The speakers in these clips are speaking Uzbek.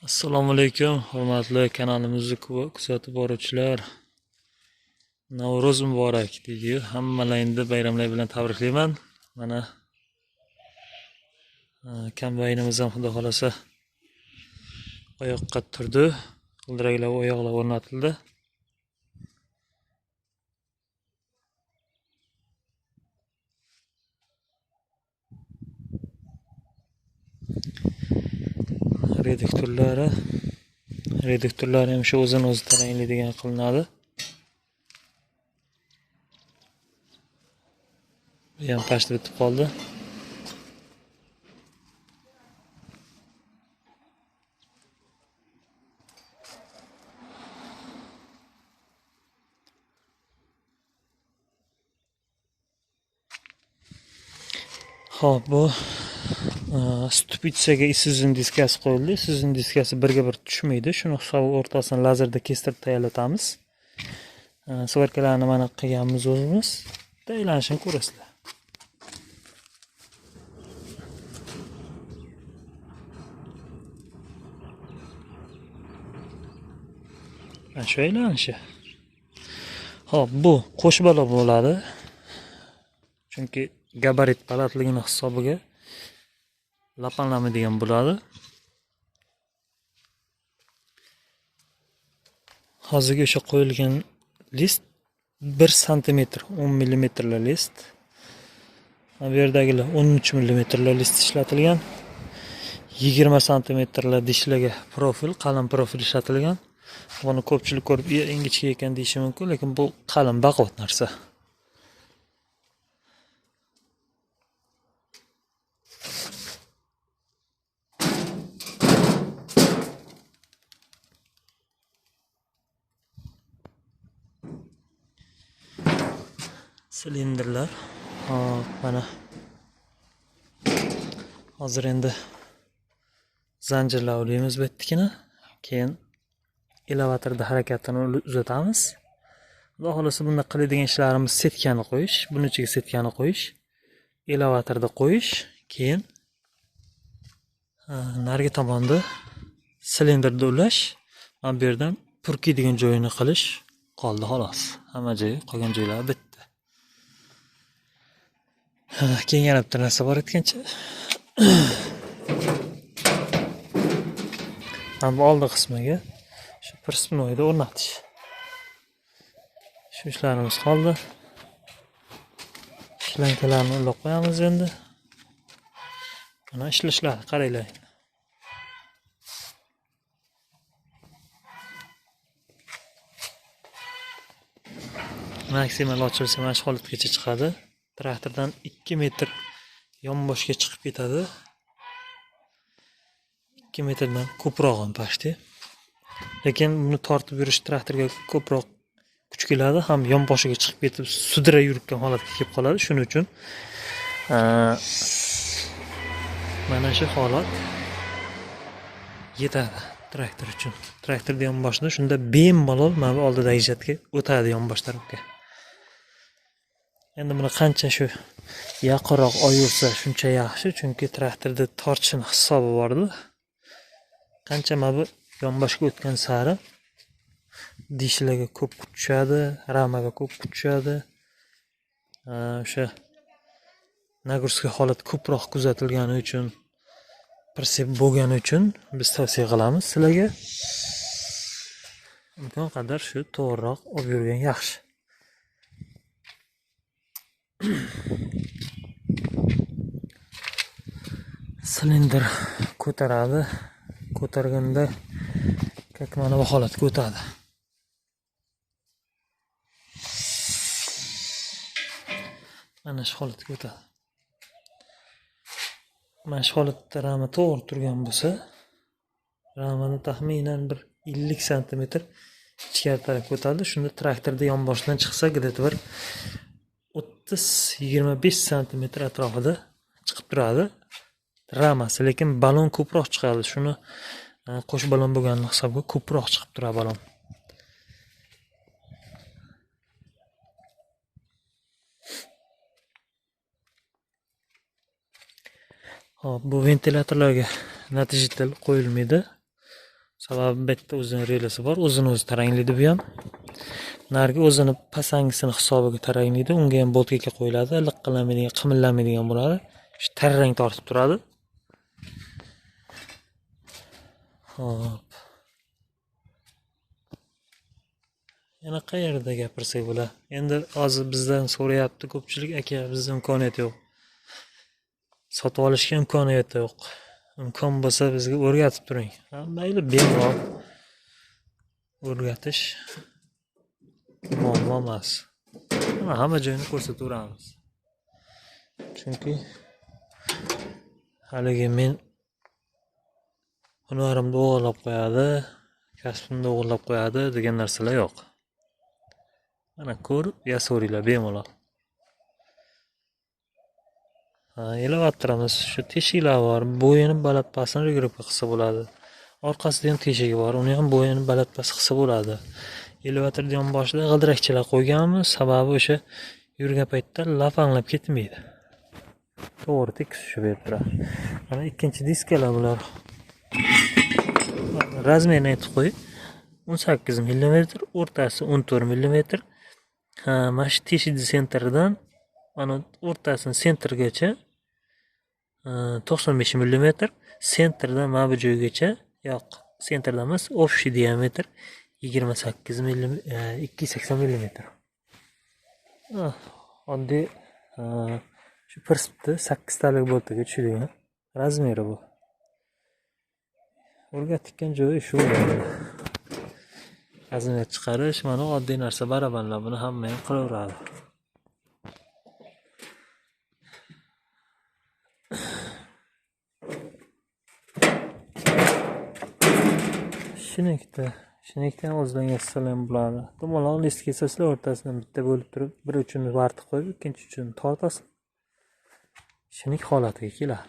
Assalomu alaykum, hurmatli kanalimizni kuzatib boruvchilar. Navro'z muborak deydi. Hammalaringizni bayramlar bilan tabriklayman. Mana kombaynimiz ham xudo xolasa oyoqqa turdi. G'ildiraklar oyoqlar o'rnatildi. Reduktorlari ham shu o'zini o'zi taranglaydigan qilinadi. Bu ham pastda bitib qoldi. Xo'p, bu stupitsaga Isuzu'ning diskasi qo'yildi. Isuzu'ning diskasi birga bir tushmaydi. Shuni hisobi o'rtasini lazerda kestirib tayyorlatamiz. Svarkalarni mana qilganmiz o'zimiz. Tayyorlanishini ko'rasizlar. Mana shu aylanishi. Xo'p, bu qo'shbalo bo'ladi. Chunki gabarit balandligini hisobiga lapanlamaydigan bo'ladi. Hozirgi o'sha qo'yilgan list 1 sm 10 mm list. Bu yerdagilar 13 mm list ishlatilgan. 20 sm dishlarga profil, qalin profil ishlatilgan. Buni ko'pchilik ko'rib, ingichka ekan deyishi mumkin, lekin bu qalin baquvvat narsa. Silinderlar. Mana hozir endi zanjirlar olaymiz bu yernikini. Keyin elevatorda harakatini uzatamiz. Xudo xolasa bunda qiladigan ishlarimiz setkani qo'yish, buning ichiga setkani qo'yish, elevatorda qo'yish, keyin narigi tomonda silinderda ulash, mana bu yerdan purkiydigan joyini qilish qoldi xolos. Hamma joyi, qolgan joylari bitdi. Keyin yana bitta narsa bor etgancha. Mana bu oldi qismiga shu persmoyni o'rnatish. Shu ishlarimiz qoldi. Shlankalarni ulab qo'yamiz endi. Mana ishlashlar, qaranglar. Maksimal ochilsa mana shu holatgacha chiqadi. Traktordan 2 metr yonboshga chiqib ketadi. 2 metrdan ko'proq ham pashti. Lekin buni tortib yurish traktorga ko'proq kuch keladi, ham yonboshiga chiqib ketib sudra yurgan holatga kelib qoladi. Shuning uchun mana shu holat yetadi traktor uchun. Traktorda yonboshida shunda bemalol mana bu oldidagi ijodga o'tadi yonbosh tarafga. Endi buni qancha shu yaqinroq oyursa shuncha yaxshi, chunki traktorda tortishning hisobi bor-da. Qancha mana bu yonboshga o'tgan sari dishlarga ko'p kuch tushadi, ramaga ko'p kuch tushadi. O'sha nagruska holat ko'proq kuzatilgani uchun, persep bo'lgani uchun biz tavsiya qilamiz sizlarga. Imkon qadar shu to'g'riroq olib yurgan yaxshi. Silindr ko'taradi. Ko'targanda как mana bu holatga o'tadi. Mana shu holatga o'tadi. Mana shu holatda rama to'g'ri turgan bo'lsa, ramani taxminan bir 50 sm ichkari tarafga o'tadi. Shunda traktorda yonboshdan chiqsa, где-то bir 30-25 sm atrofida chiqib turadi ramasi, lekin balon ko'proq chiqadi. Shuni qo'sh balon bo'lganini hisobga ko'proq chiqib turadi balon. Hop, bu ventilyatorlarga natijada qo'yilmaydi. Sababi bu yerda o'zini relasi bor, o'zini o'zi taranglaydi bu ham. Narigi o'zini pasangisini hisobiga taranglaydi, unga ham boltga qo'yiladi, liqqillanmaydigan, qimirlamaydigan bo'ladi. Shu tarang tortib turadi. Hop. Yana qayerda gapirsak bo'la. Endi hozir bizdan so'rayapti ko'pchilik, aka, bizda imkoniyat yo'q. Sotib olishga imkoniyat yo'q. Imkon bo'lsa bizga o'rgatib turing. Mayli, bemalol o'rgatish muammo emas. Hamma joyini ko'rsataveramiz. Chunki haligi men hunarimni o'g'irlab qo'yadi, kasbimni o'g'irlab qo'yadi degan narsalar yo'q. Mana ko'rib yasoringlar bemalol. Elevatorimiz shu teshiklar bor. Bo'yini balandpasini regrupga qilsa bo'ladi. Orqasida ham teshigi bor. Uni ham bo'yini balandpas qilsa bo'ladi. Elevatorning yonboshida g'ildirakchalar qo'yganmiz. Sababi o'sha yurgan paytda lapanglab ketmaydi. To'g'ri tekis tushib turadi. Mana ikkinchi diskalar bular. Razmerini aytib qo'y. 18 mm, o'rtasi 14 mm. Mana shu teshikning sentridan mana o'rtasini sentrgacha 95 mm, sentrdan mana bu joygacha, yo'q, sentrdan emas, общий diametr 28 mm, 280 mm. Oddiy shu prinsipda 8 talik boltaga tushadigan razmeri bu. O'rgatgan joyi shu. Razmer chiqarish mana oddiy narsa, barabanlar buni hamma ham qilaveradi. Shinikda ham o'zidan yasasalar ham bo'ladi. Dumaloq list kesasizlar, o'rtasidan bitta bo'lib turib, bir uchini vartib qo'yib, ikkinchi uchini tortasiz. Shinik holatiga keladi.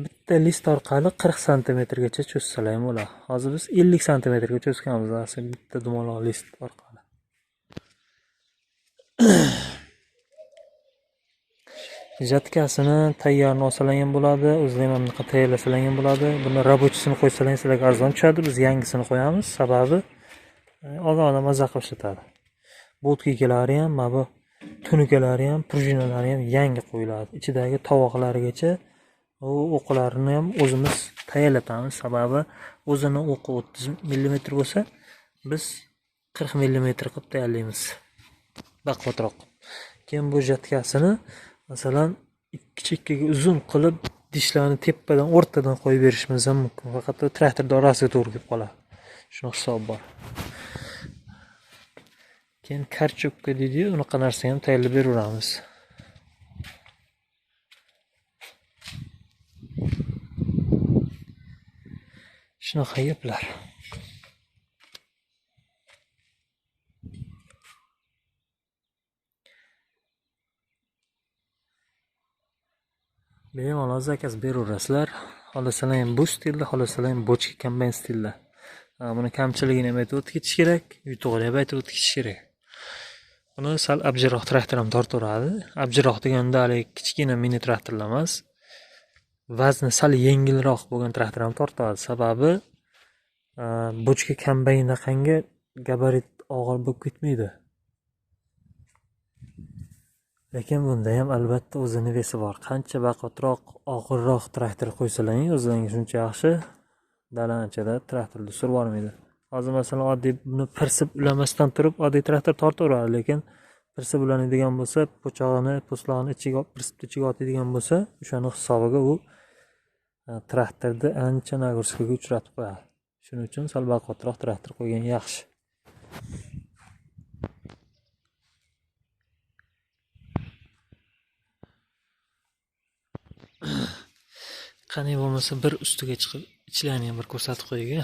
Bitta list orqali 40 cm gacha cho'zsalar ham bo'ladi. Hozir biz 50 cm ga cho'zganmiz aslida bitta dumaloq list orqali. Jatkasini tayyorni olsalar ham bo'ladi, o'zlari ham bunaqa tayyorlasalar ham bo'ladi. Buni rabochisini qo'ysalar ham sizlarga arzon tushadi. Biz yangisini qo'yamiz, sababi odamlar maza qilib ishlatadi. Boltkikalari ham, mana bu tunukalari ham, prujinalari ham yangi qo'yiladi. Ichidagi tovoqlarigacha o'qlarini ham o'zimiz tayyorlatamiz. Sababi o'zini o'qi 30 mm bo'lsa, biz 40 mm qilib tayyorlaymiz. Baquvvatroq. Keyin bu jatkasini masalan ikki chekkaga uzun qilib dishlarni tepadan o'rtadan qo'yib berishimiz ham mumkin. Faqat traktorda orasiga to'g'ri kelib qoladi. Shuni hisob bor. Keyin karchokka deydi-yu, unaqa narsa ham tayyorlab beraveramiz. Shunaqa gaplar. Bemalol zakaz beraverasizlar. Xohlasalar ham bu stilda, xohlasalar ham bochka kombayn stilda. Buni kamchiligini ham aytib o'tish kerak, yutug'ini ham aytib o'tish kerak. Buni sal abjiroq traktor ham tortaveradi. Abjiroq deganda hali kichkina mini traktorlar emas. Vazni sal yengilroq bo'lgan traktor ham tortadi. Sababi bochka kombaynaqanga gabarit og'ir bo'lib ketmaydi. Lekin bunda ham albatta o'zini vesi bor. Qancha baquvvatroq, og'irroq traktor qo'ysalaring, o'zlaringiz shuncha yaxshi. Dalanchada traktorni surib bormaydi. Hozir masalan oddiy buni pirsib ulamasdan turib oddiy traktor tortaveradi, lekin pirsib ulanadigan bo'lsa, po'chog'ini, po'stlog'ini ichiga, pirsib ichiga otadigan bo'lsa, o'shani hisobiga u traktorni ancha nagruskaga uchratib qo'yadi. Shuning uchun sal baquvvatroq traktor qo'ygan yaxshi. Qanday bo'lmasa bir ustiga chiqib ichlarini ham bir ko'rsatib qo'ying.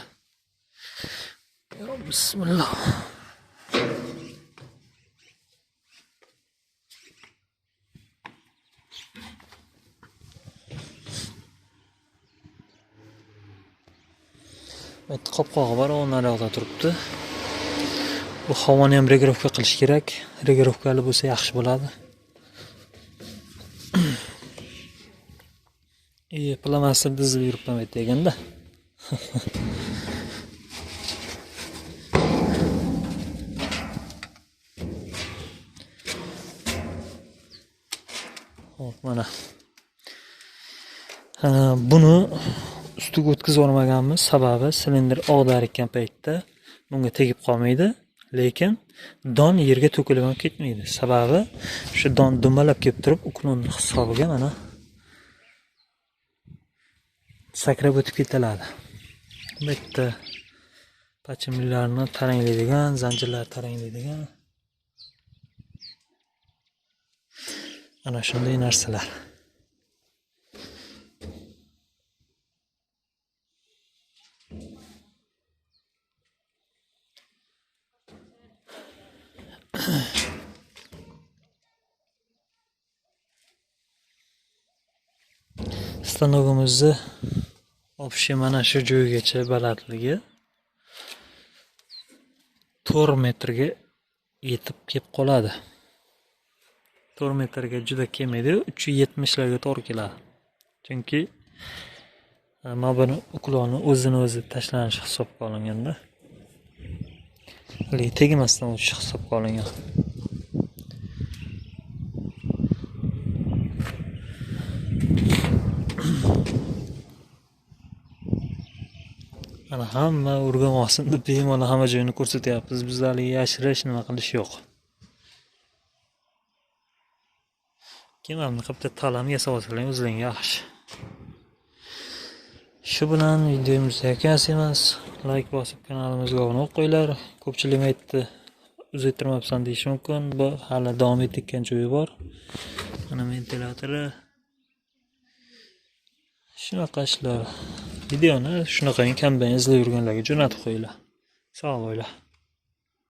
Bismillah. Bitta qopqog'i bor, u naryoqda turibdi. Bu havoni ham regirovka qilish kerak. Regirovkali bo'lsa yaxshi bo'ladi. Plamastir dizib yuribman aytganda. Hop, mana. Buni ustiga o'tkazib olmaganmiz. Sababi silindr og'dar ekan paytda bunga tegib qolmaydi, lekin don yerga to'kilib ham ketmaydi. Sababi shu don dumalab kelib turib, uklonni hisobiga mana sakrab o'tib ketiladi. Bu yerda pachimlilarni taranglaydigan, zanjirlar taranglaydigan ana shunday narsalar. Stanogimizni obshi mana shu joygacha balandligi 4 metrga yetib kelib qoladi. 4 metrga juda kelmaydi, 370 larga to'g'ri keladi. Chunki mana buni uklonni o'zini-o'zi tashlanishi hisobga olinganda. Lekin tegmasdan o'tish hisobga olingan. Mana hamma o'rganmasin deb bemalol hamma joyini ko'rsatyapmiz. Bizda hali yashirish nima qilish yo'q. Kemamni qilib talam yasab olsalar o'zlaringga yaxshi. Shu bilan videomiz yakunlaymiz. Like bosib kanalimizga obuna bo'lib qo'yinglar. Ko'pchilik aytdi, uzaytirmabsan deyish mumkin. Bu hali davom etayotgan joyi bor. Mana ventilatori. Shunaqa ishlar. Videoni shunaqa kamdan izlab yurganlarga jo'natib qo'yinglar. Sog' bo'linglar.